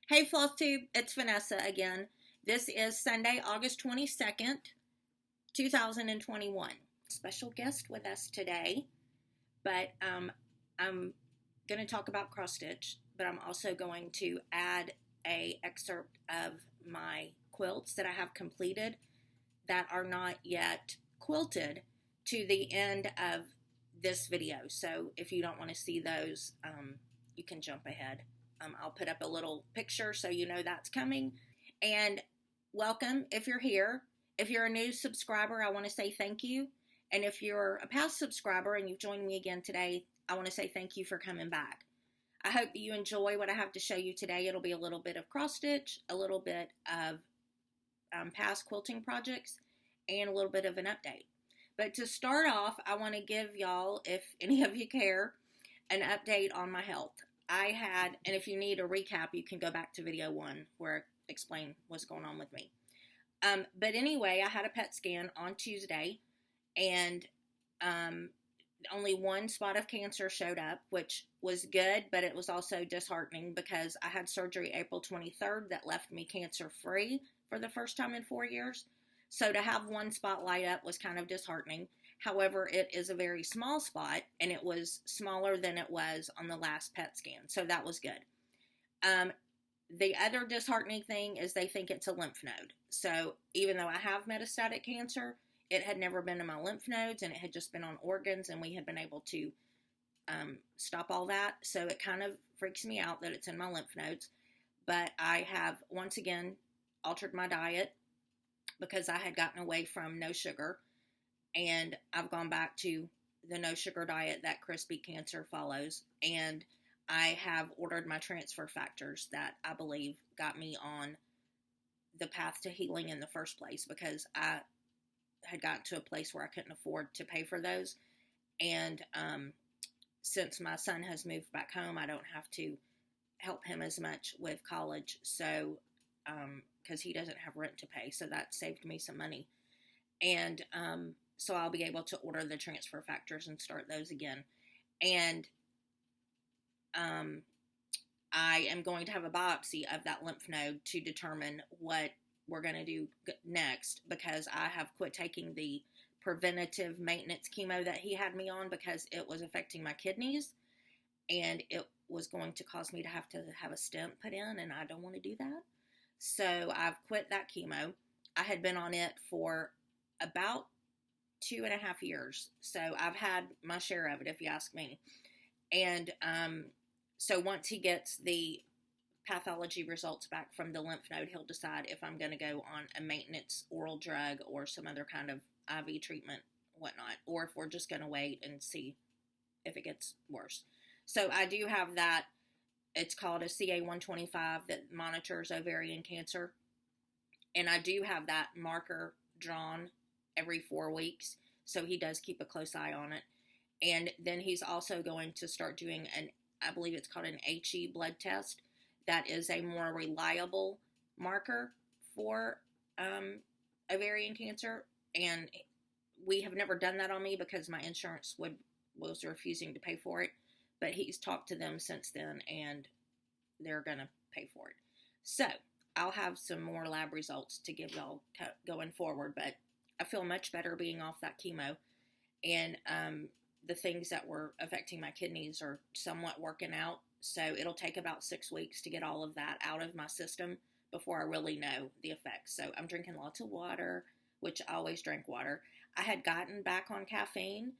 Hey Flosstube, it's Vanessa again. This is Sunday, August 22nd, 2021. Special guest with us today, but I'm going to talk about cross stitch, but I'm also going to add a excerpt of my quilts that I have completed that are not yet quilted to the end of this video. So if you don't want to see those, you can jump ahead. I'll put up a little picture so you know that's coming. And welcome if you're here. If you're a new subscriber, I want to say thank you. And if you're a past subscriber and you've joined me again today, I want to say thank you for coming back. I hope that you enjoy what I have to show you today. It'll be a little bit of cross stitch, a little bit of past quilting projects, and a little bit of an update. But to start off, I want to give y'all, if any of you care, an update on my health. I had, and if you need a recap, you can go back to video 1 where I explain what's going on with me. But anyway, I had a PET scan on Tuesday, and only one spot of cancer showed up, which was good, but it was also disheartening because I had surgery April 23rd that left me cancer-free for the first time in 4 years. So to have one spot light up was kind of disheartening. However, it is a very small spot, and it was smaller than it was on the last PET scan, so that was good. The other disheartening thing is they think it's a lymph node. So even though I have metastatic cancer, it had never been in my lymph nodes, and it had just been on organs, and we had been able to stop all that. So it kind of freaks me out that it's in my lymph nodes. But I have, once again, altered my diet because I had gotten away from no sugar. And I've gone back to the no sugar diet that crispy cancer follows. And I have ordered my transfer factors that I believe got me on the path to healing in the first place, because I had gotten to a place where I couldn't afford to pay for those. And since my son has moved back home, I don't have to help him as much with college. So, because he doesn't have rent to pay. So that saved me some money. And, so I'll be able to order the transfer factors and start those again. And I am going to have a biopsy of that lymph node to determine what we're going to do next, because I have quit taking the preventative maintenance chemo that he had me on because it was affecting my kidneys, and it was going to cause me to have a stent put in, and I don't want to do that. So I've quit that chemo. I had been on it for about 2.5 years. So I've had my share of it, if you ask me. And so once he gets the pathology results back from the lymph node, he'll decide if I'm going to go on a maintenance oral drug or some other kind of IV treatment, whatnot, or if we're just going to wait and see if it gets worse. So I do have that. It's called a CA-125 that monitors ovarian cancer. And I do have that marker drawn every 4 weeks, so he does keep a close eye on it. And then he's also going to start doing I believe it's called an HE blood test. That is a more reliable marker for ovarian cancer, and we have never done that on me because my insurance was refusing to pay for it, but he's talked to them since then, and they're going to pay for it. So I'll have some more lab results to give y'all going forward, but I feel much better being off that chemo, and the things that were affecting my kidneys are somewhat working out. So it'll take about 6 weeks to get all of that out of my system before I really know the effects. So I'm drinking lots of water, which I always drink water. I had gotten back on caffeine,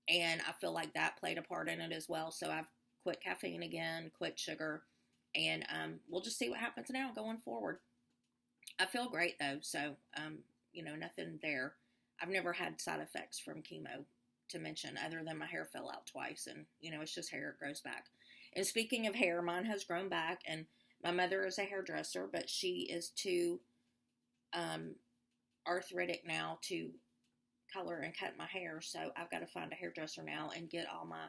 and I feel like that played a part in it as well. So I've quit caffeine again, quit sugar, and we'll just see what happens now going forward. I feel great though, so nothing there. I've never had side effects from chemo to mention, other than my hair fell out twice, and it's just hair, it grows back. And speaking of hair, mine has grown back, and my mother is a hairdresser, but she is too arthritic now to color and cut my hair, so I've got to find a hairdresser now and get all my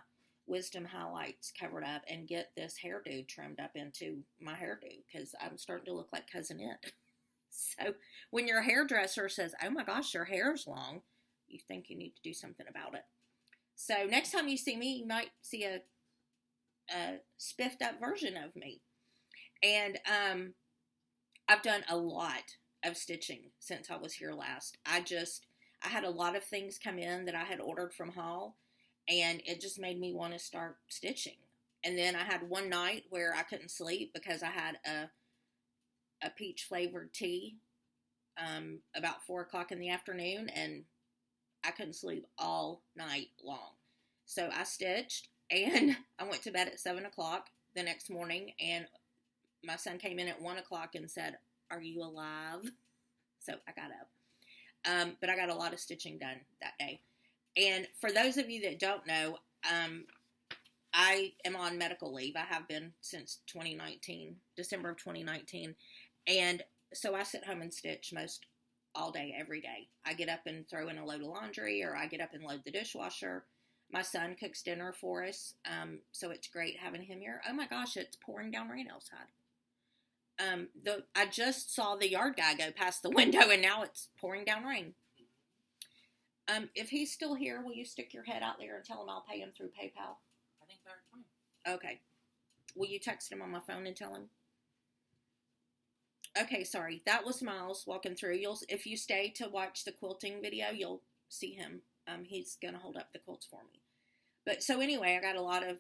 wisdom highlights covered up and get this hairdo trimmed up into my hairdo, because I'm starting to look like Cousin It. So when your hairdresser says, "Oh my gosh, your hair's long," you think you need to do something about it. So next time you see me, you might see a spiffed up version of me. And I've done a lot of stitching since I was here last. I had a lot of things come in that I had ordered from Hall, and it just made me want to start stitching. And then I had one night where I couldn't sleep because I had a peach flavored tea about 4 o'clock in the afternoon, and I couldn't sleep all night long. So I stitched, and I went to bed at 7 o'clock the next morning, and my son came in at 1 o'clock and said, "Are you alive?" So I got up. But I got a lot of stitching done that day. And for those of you that don't know, I am on medical leave. I have been since 2019, December of 2019. And so I sit home and stitch most all day, every day. I get up and throw in a load of laundry, or I get up and load the dishwasher. My son cooks dinner for us, so it's great having him here. Oh my gosh, it's pouring down rain outside. I just saw the yard guy go past the window, and now it's pouring down rain. If he's still here, will you stick your head out there and tell him I'll pay him through PayPal? I think they're fine. Okay. Will you text him on my phone and tell him? Okay, sorry. That was Miles walking through. If you stay to watch the quilting video, you'll see him. He's going to hold up the quilts for me. But so anyway, I got a lot of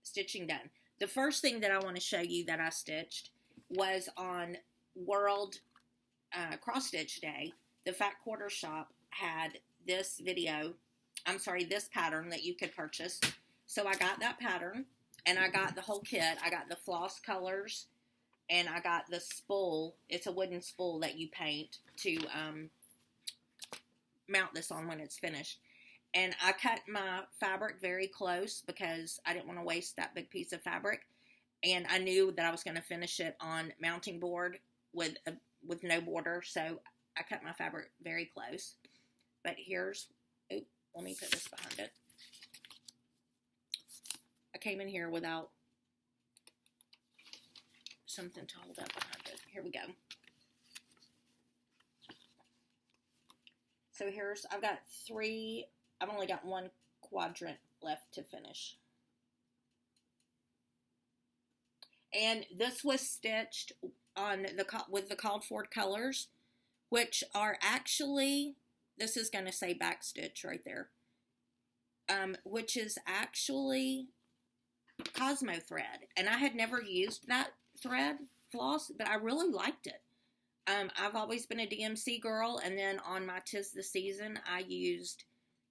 stitching done. The first thing that I want to show you that I stitched was on World Cross Stitch Day. The Fat Quarter Shop had this pattern that you could purchase. So I got that pattern, and I got the whole kit. I got the floss colors, and I got the spool. It's a wooden spool that you paint to mount this on when it's finished. And I cut my fabric very close because I didn't want to waste that big piece of fabric. And I knew that I was going to finish it on mounting board with no border. So I cut my fabric very close. But let me put this behind it. I came in here without something to hold up behind it. Here we go. So I've only got one quadrant left to finish. And this was stitched on with the called for colors, which are actually, this is going to say backstitch right there, which is actually Cosmo thread. And I had never used that thread floss, but I really liked it. I've always been a DMC girl, and then on my 'Tis the Season, I used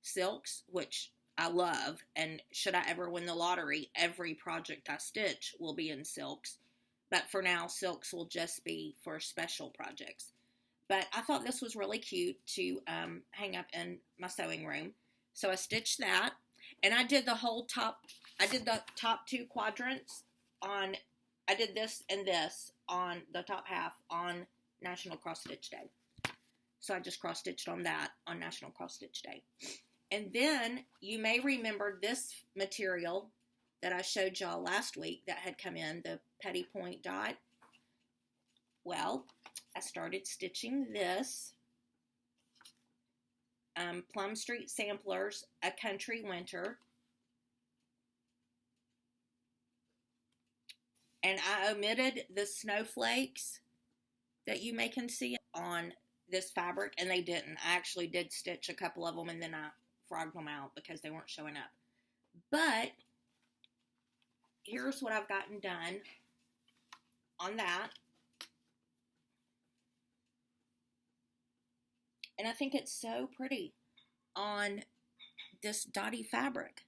silks, which I love, and should I ever win the lottery, every project I stitch will be in silks. But for now, silks will just be for special projects. But I thought this was really cute to hang up in my sewing room. So I stitched that, and I did the top 2 quadrants on, I did this and this on the top half on National Cross Stitch Day. So I just cross stitched on that on National Cross Stitch Day. And then you may remember this material that I showed y'all last week that had come in, the Petty Point dot. Well, I started stitching this. Plum Street Samplers, A Country Winter. And I omitted the snowflakes that you can see on this fabric, and they didn't. I actually did stitch a couple of them, and then I frogged them out because they weren't showing up. But here's what I've gotten done on that. And I think it's so pretty on this dotty fabric.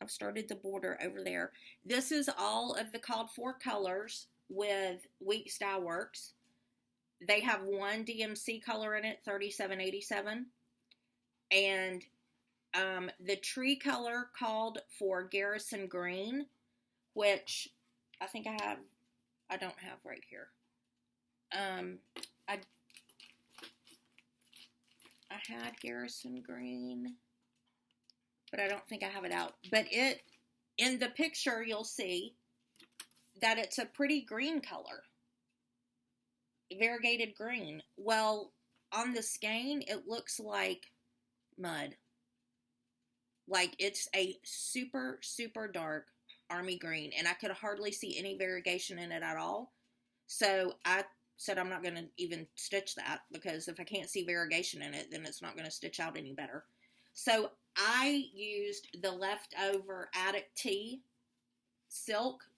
I've started the border over there. This is all of the called for colors with Weeks Dye Works. They have one DMC color in it, 3787. And the tree color called for Garrison Green, which I think I don't have right here. I had Garrison Green, but I don't think I have it out. But in the picture, you'll see that it's a pretty green color. Variegated green. Well, on the skein, it looks like mud. Like it's a super, super dark army green, and I could hardly see any variegation in it at all. So I said I'm not going to even stitch that, because if I can't see variegation in it, then it's not going to stitch out any better. So I used the leftover Attic Tea silk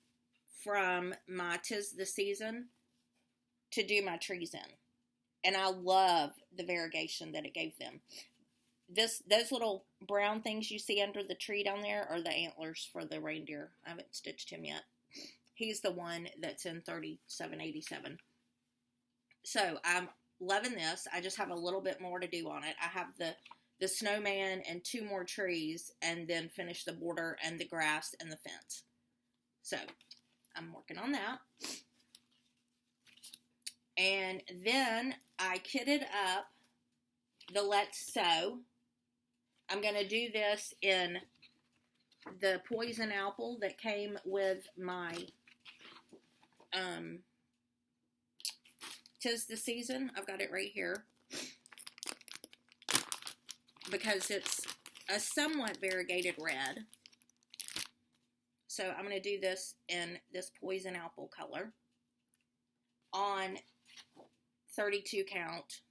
from my 'Tis the Season to do my trees in. And I love the variegation that it gave them. Those little brown things you see under the tree down there are the antlers for the reindeer. I haven't stitched him yet. He's the one that's in 3787. So I'm loving this. I just have a little bit more to do on it. I have the snowman and 2 more trees, and then finish the border and the grass and the fence. So I'm working on that. And then I kitted up the Let's Sew. I'm going to do this in the Poison Apple that came with my 'Tis the Season. I've got it right here, because it's a somewhat variegated red. So I'm going to do this in this Poison Apple color on 32 count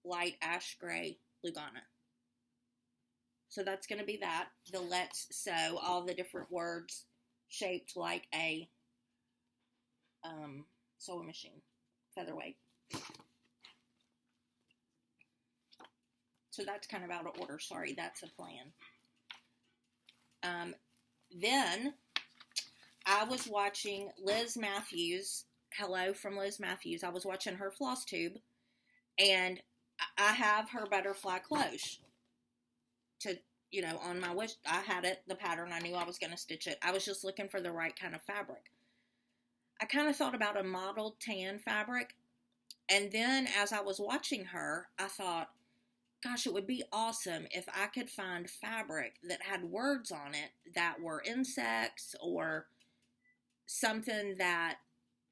light ash gray Lugana. So that's going to be that. The Let's Sew, all the different words shaped like a sewing machine, featherweight. So that's kind of out of order. Sorry, that's a plan. Then I was watching Liz Matthews. Hello from Liz Matthews. I was watching her Flosstube, and I have her butterfly cloche to, on my wish. I had it, the pattern. I knew I was going to stitch it. I was just looking for the right kind of fabric. I kind of thought about a mottled tan fabric, and then as I was watching her, I thought, gosh, it would be awesome if I could find fabric that had words on it that were insects or something that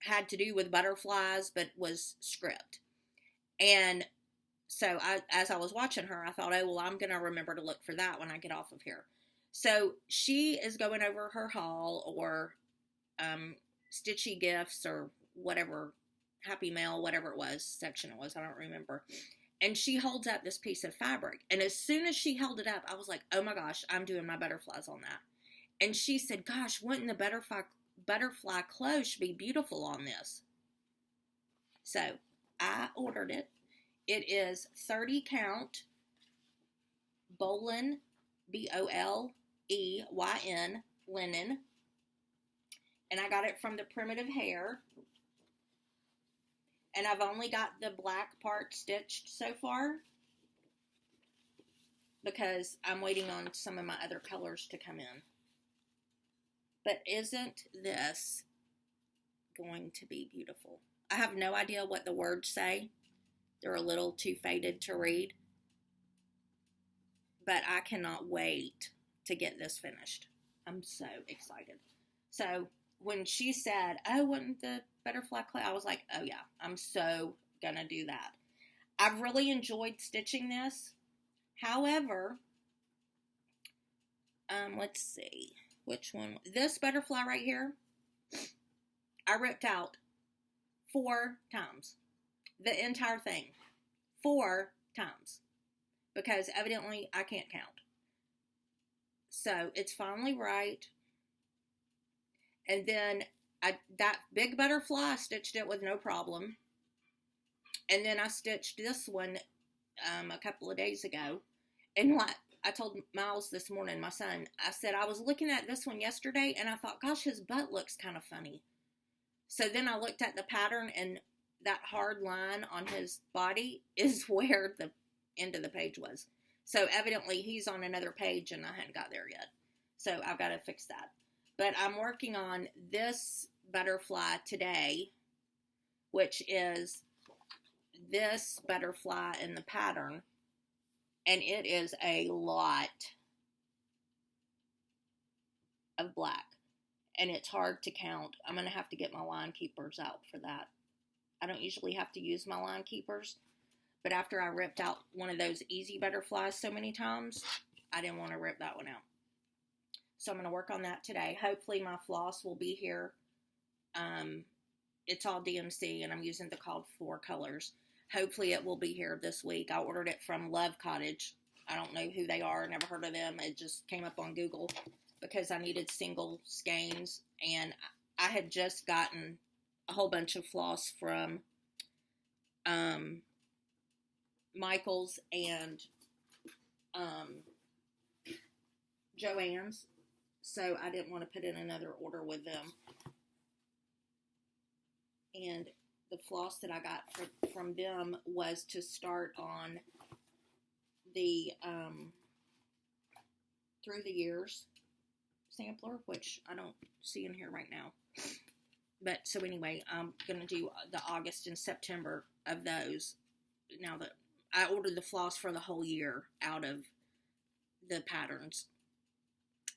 had to do with butterflies but was script. And so as I was watching her, I thought, oh, well, I'm going to remember to look for that when I get off of here. So she is going over her haul, or Stitchy Gifts, or whatever, Happy Mail, whatever it was, section it was, I don't remember. And she holds up this piece of fabric. And as soon as she held it up, I was like, oh my gosh, I'm doing my butterflies on that. And she said, gosh, wouldn't the butterfly cloche be beautiful on this? So I ordered it. It is 30 count Bolin, Boleyn, linen. And I got it from the Primitive Hair. And I've only got the black part stitched so far, because I'm waiting on some of my other colors to come in. But isn't this going to be beautiful? I have no idea what the words say. They're a little too faded to read. But I cannot wait to get this finished. I'm so excited. So when she said, oh, wouldn't the butterfly cloche, I was like, oh yeah, I'm so gonna do that. I've really enjoyed stitching this. However, let's see, which one? This butterfly right here, I ripped out 4 times. The entire thing. 4 times. Because evidently I can't count. So it's finally right. And then that big butterfly, I stitched it with no problem. And then I stitched this one a couple of days ago. And what I told Miles this morning, my son, I said, I was looking at this one yesterday, and I thought, gosh, his butt looks kind of funny. So then I looked at the pattern, and that hard line on his body is where the end of the page was. So evidently he's on another page, and I hadn't got there yet. So I've got to fix that. But I'm working on this butterfly today, which is this butterfly in the pattern. And it is a lot of black. And it's hard to count. I'm going to have to get my line keepers out for that. I don't usually have to use my line keepers. But after I ripped out one of those easy butterflies so many times, I didn't want to rip that one out. So I'm going to work on that today. Hopefully my floss will be here. It's all DMC, and I'm using the called for colors. Hopefully it will be here this week. I ordered it from Love Cottage. I don't know who they are. Never heard of them. It just came up on Google because I needed single skeins, and I had just gotten a whole bunch of floss from Michael's and Joann's, so I didn't want to put in another order with them. And the floss that I got from them was to start on the Through the Years sampler, which I don't see in here right now. But so anyway, I'm going to do the August and September of those. Now that I ordered the floss for the whole year out of the patterns.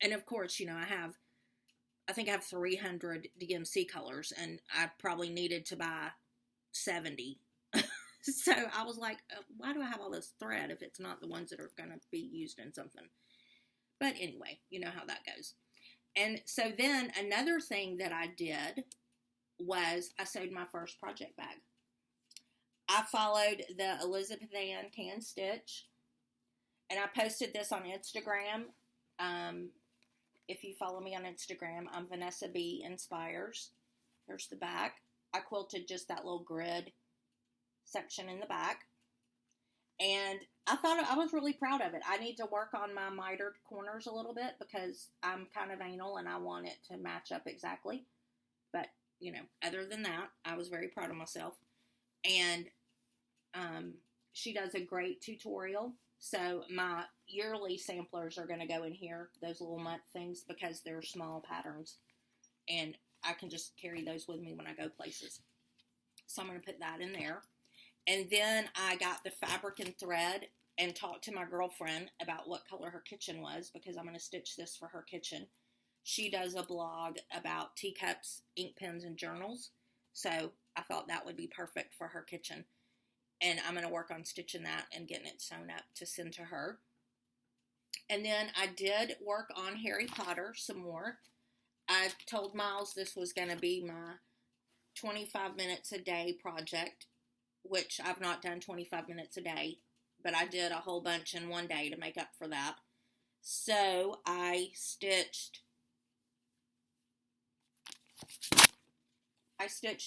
And of course, you know, I think I have 300 DMC colors, and I probably needed to buy 70. So I was like, why do I have all this thread if it's not the ones that are going to be used in something? But anyway, you know how that goes. And so then another thing that I did was I sewed my first project bag. I followed the Elizabeth Ann Can Stitch, and I posted this on Instagram. If you follow me on Instagram, I'm Vanessa B Inspires. Here's the back. I quilted just that little grid section in the back, and I thought I was really proud of it. I need to work on my mitered corners a little bit because I'm kind of anal and I want it to match up exactly. But, you know, other than that, I was very proud of myself. And she does a great tutorial. So my yearly samplers are going to go in here, those little month things, because they're small patterns. And I can just carry those with me when I go places. So I'm going to put that in there. And then I got the fabric and thread and talked to my girlfriend about what color her kitchen was, because I'm going to stitch this for her kitchen. She does a blog about teacups, ink pens, and journals. So I thought that would be perfect for her kitchen. And I'm going to work on stitching that and getting it sewn up to send to her. And then I did work on Harry Potter some more. I told Miles this was going to be my 25 minutes a day project, which I've not done 25 minutes a day, but I did a whole bunch in one day to make up for that. So I stitched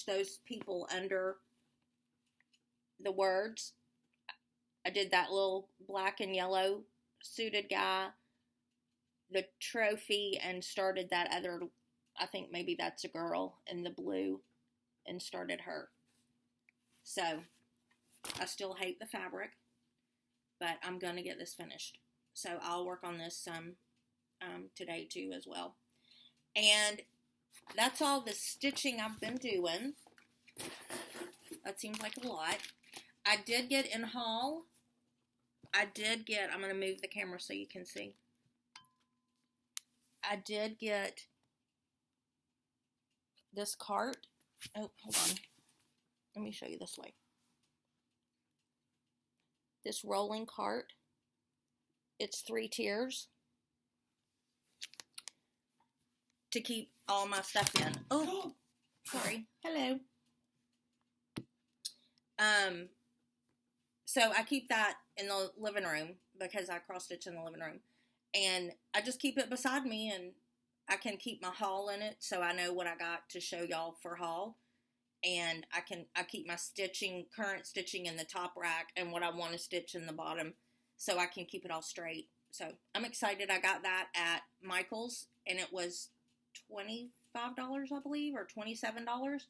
those people under the words. I did that little black and yellow suited guy, the trophy, and started that other, I think maybe that's a girl, in the blue, and started her. So I still hate the fabric, but I'm going to get this finished. So I'll work on this some today too as well. And that's all the stitching I've been doing. That seems like a lot. I did get in haul. I'm going to move the camera so you can see. I did get this cart. Oh, hold on. Let me show you this way. This rolling cart. It's 3 tiers to keep all my stuff in. Oh, sorry. Hello. So I keep that in the living room because I cross stitch in the living room, and I just keep it beside me, and I can keep my haul in it so I know what I got to show y'all for haul. And I keep my current stitching in the top rack and what I want to stitch in the bottom, so I can keep it all straight. So I'm excited. I got that at Michael's, and it was $25, I believe, or $27.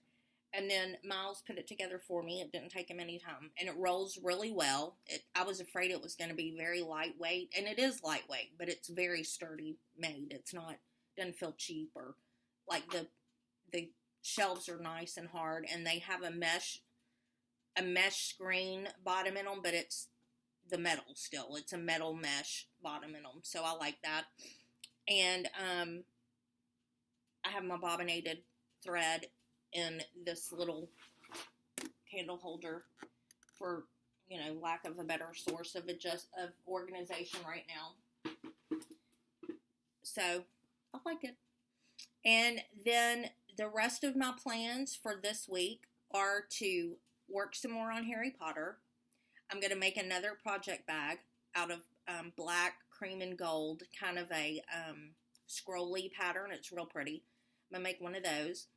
And then Miles put it together for me. It didn't take him any time, and it rolls really well. I was afraid it was going to be very lightweight, and it is lightweight, but it's very sturdy made. Doesn't feel cheap, or like the shelves are nice and hard, and they have a mesh screen bottom in them, but it's the metal still. It's a metal mesh bottom in them, so I like that. And I have my bobbinated thread in this little candle holder for, lack of a better source of organization right now. So I like it. And then the rest of my plans for this week are to work some more on Harry Potter. I'm going to make another project bag out of black, cream, and gold, kind of a scrolly pattern. It's real pretty. I'm going to make one of those.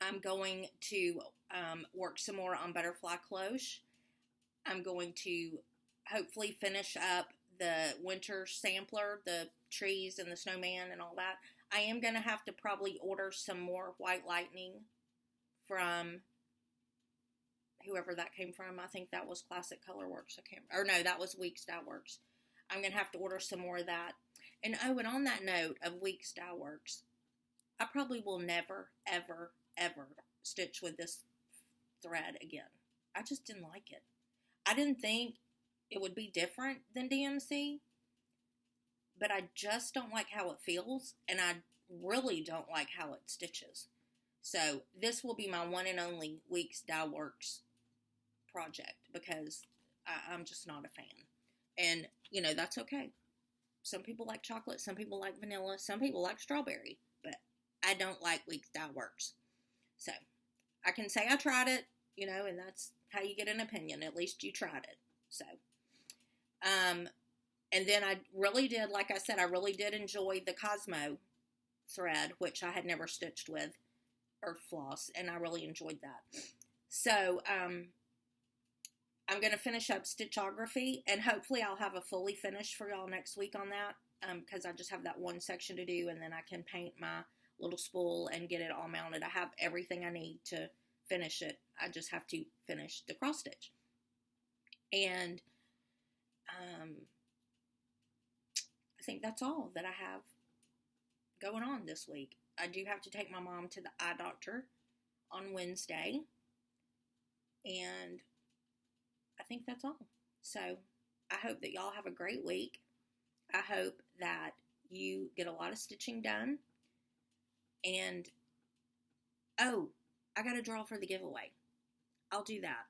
I'm going to work some more on butterfly cloche. I'm going to hopefully finish up the winter sampler, the trees and the snowman and all that. I am going to have to probably order some more white lightning from whoever that came from. I think that was Classic Colorworks. That was Weeks Dye Works. I'm going to have to order some more of that. And on that note of Weeks Dye Works, I probably will never, ever, ever stitch with this thread again. I just didn't like it. I didn't think it would be different than DMC, but I just don't like how it feels, and I really don't like how it stitches. So this will be my one and only Weeks Dye Works project, because I'm just not a fan. And, that's okay. Some people like chocolate, some people like vanilla, some people like strawberry, but I don't like Weeks Dye Works. So I can say I tried it, and that's how you get an opinion. At least you tried it. So, and then I really did, like I said, I really did enjoy the Cosmo thread, which I had never stitched with, or floss, and I really enjoyed that. So, I'm going to finish up Stitchography, and hopefully I'll have a fully finished for y'all next week on that, because I just have that one section to do, and then I can paint my little spool and get it all mounted. I have everything I need to finish it. I just have to finish the cross stitch. And I think that's all that I have going on this week. I do have to take my mom to the eye doctor on Wednesday, and I think that's all. So I hope that y'all have a great week. I hope that you get a lot of stitching done. And, I got to draw for the giveaway. I'll do that.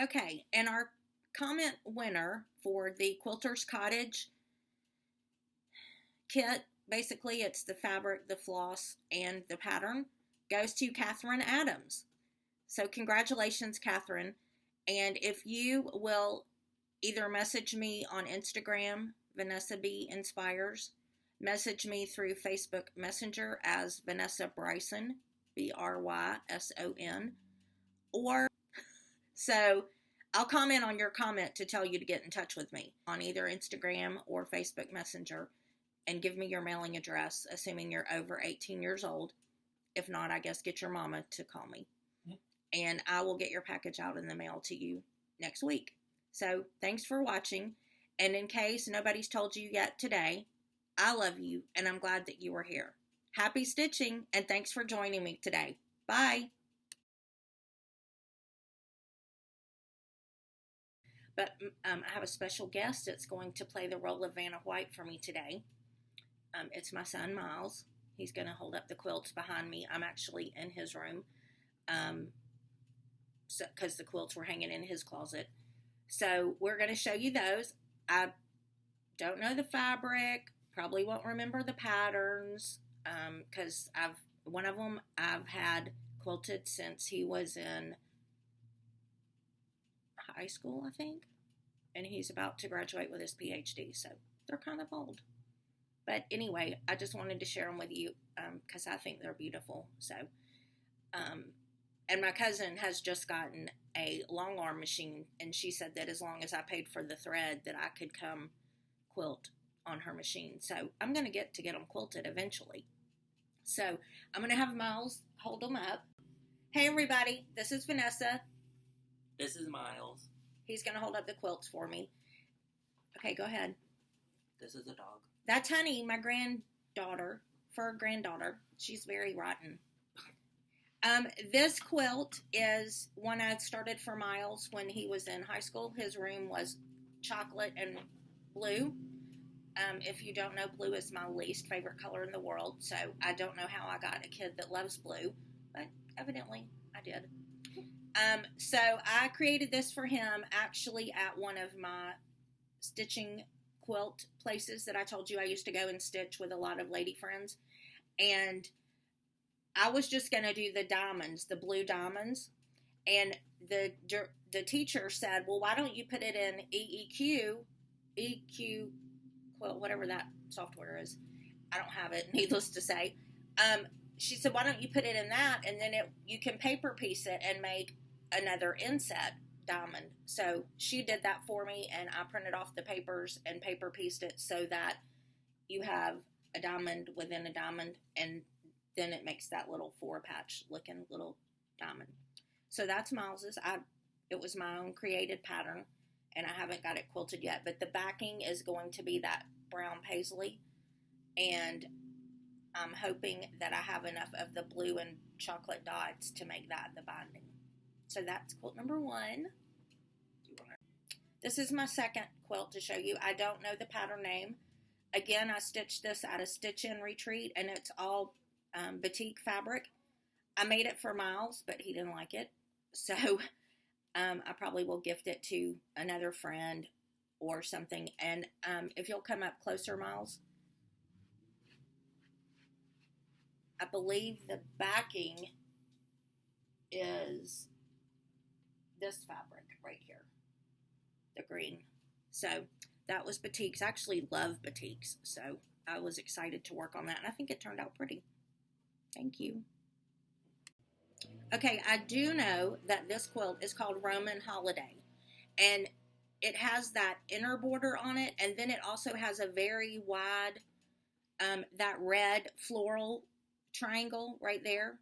Okay, and our comment winner for the Quilter's Cottage kit, basically it's the fabric, the floss, and the pattern, goes to Catherine Adams. So congratulations, Catherine. And if you will either message me on Instagram, Vanessa B Inspires, message me through Facebook Messenger as Vanessa Bryson, Bryson, or so I'll comment on your comment to tell you to get in touch with me on either Instagram or Facebook Messenger, and give me your mailing address, assuming you're over 18 years old. If not, I guess get your mama to call me. And I will get your package out in the mail to you next week. So thanks for watching. And in case nobody's told you yet today, I love you, and I'm glad that you were here. Happy stitching, and thanks for joining me today. Bye. But I have a special guest that's going to play the role of Vanna White for me today. It's my son, Miles. He's going to hold up the quilts behind me. I'm actually in his room, because the quilts were hanging in his closet. So we're going to show you those. I don't know the fabric, probably won't remember the patterns, because one of them I've had quilted since he was in high school, I think, and he's about to graduate with his PhD, so they're kind of old. But anyway, I just wanted to share them with you, because I think they're beautiful. So, and my cousin has just gotten a long arm machine, and she said that as long as I paid for the thread, that I could come quilt on her machine. So I'm going to get them quilted eventually. So I'm going to have Miles hold them up. Hey everybody, this is Vanessa. This is Miles. He's going to hold up the quilts for me. Okay, go ahead. This is a dog. That's Honey, my fur granddaughter. She's very rotten. This quilt is one I started for Miles when he was in high school. His room was chocolate and blue. If you don't know, blue is my least favorite color in the world, so I don't know how I got a kid that loves blue, but evidently I did. So I created this for him actually at one of my stitching quilt places that I told you I used to go and stitch with a lot of lady friends. And I was just going to do the diamonds, the blue diamonds. And the teacher said, well, why don't you put it in EQ quilt, whatever that software is. I don't have it, needless to say. She said, why don't you put it in that, and then you can paper piece it and make another inset diamond. So she did that for me, and I printed off the papers and paper pieced it so that you have a diamond within a diamond, and then it makes that little 4-patch looking little diamond. So that's Miles's. It was my own created pattern, and I haven't got it quilted yet, but the backing is going to be that brown paisley, and I'm hoping that I have enough of the blue and chocolate dots to make that the binding. So that's quilt number 1. This is my second quilt to show you. I don't know the pattern name. Again, I stitched this at a stitch-in retreat, and it's all batik fabric. I made it for Miles, but he didn't like it. So I probably will gift it to another friend or something. And if you'll come up closer, Miles, I believe the backing is this fabric right here, the green. So that was batiks. I actually love batiks, so I was excited to work on that, and I think it turned out pretty. Thank you. Okay, I do know that this quilt is called Roman Holiday, and it has that inner border on it, and then it also has a very wide, that red floral triangle right there.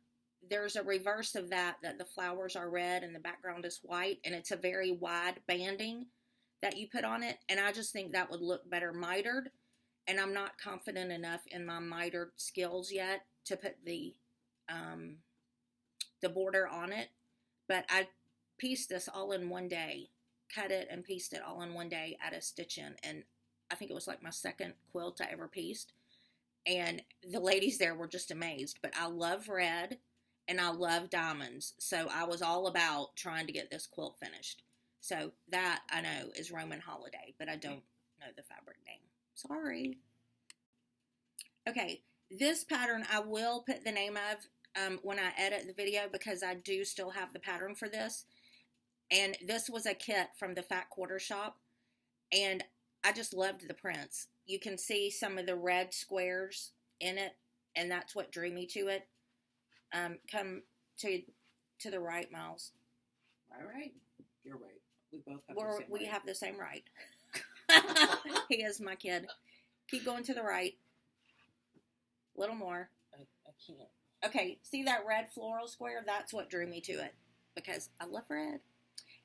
There's a reverse of that the flowers are red and the background is white, and it's a very wide banding that you put on it, and I just think that would look better mitered, and I'm not confident enough in my mitered skills yet to put the border on it, but I pieced this all in one day, cut it and pieced it all in one day at a stitch-in, and I think it was like my second quilt I ever pieced, and the ladies there were just amazed. But I love red, and I love diamonds, so I was all about trying to get this quilt finished. So that I know is Roman Holiday, but I don't know the fabric name. Sorry. Okay, this pattern I will put the name of when I edit the video, because I do still have the pattern for this. And this was a kit from the Fat Quarter Shop, and I just loved the prints. You can see some of the red squares in it, and that's what drew me to it. Come to the right, Miles. All right. You're right. We both have We have the same right. He is my kid. Keep going to the right. A little more. I can't. Okay, see that red floral square? That's what drew me to it, because I love red.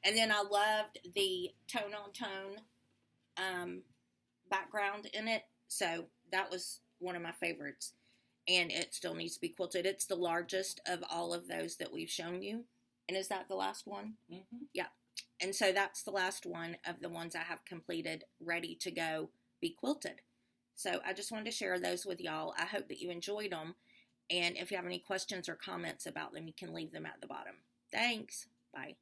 And then I loved the tone-on-tone background in it, so that was one of my favorites. And it still needs to be quilted. It's the largest of all of those that we've shown you. And is that the last one? Mm-hmm. Yeah. And so that's the last one of the ones I have completed, ready to go be quilted. So I just wanted to share those with y'all. I hope that you enjoyed them. And if you have any questions or comments about them, you can leave them at the bottom. Thanks. Bye.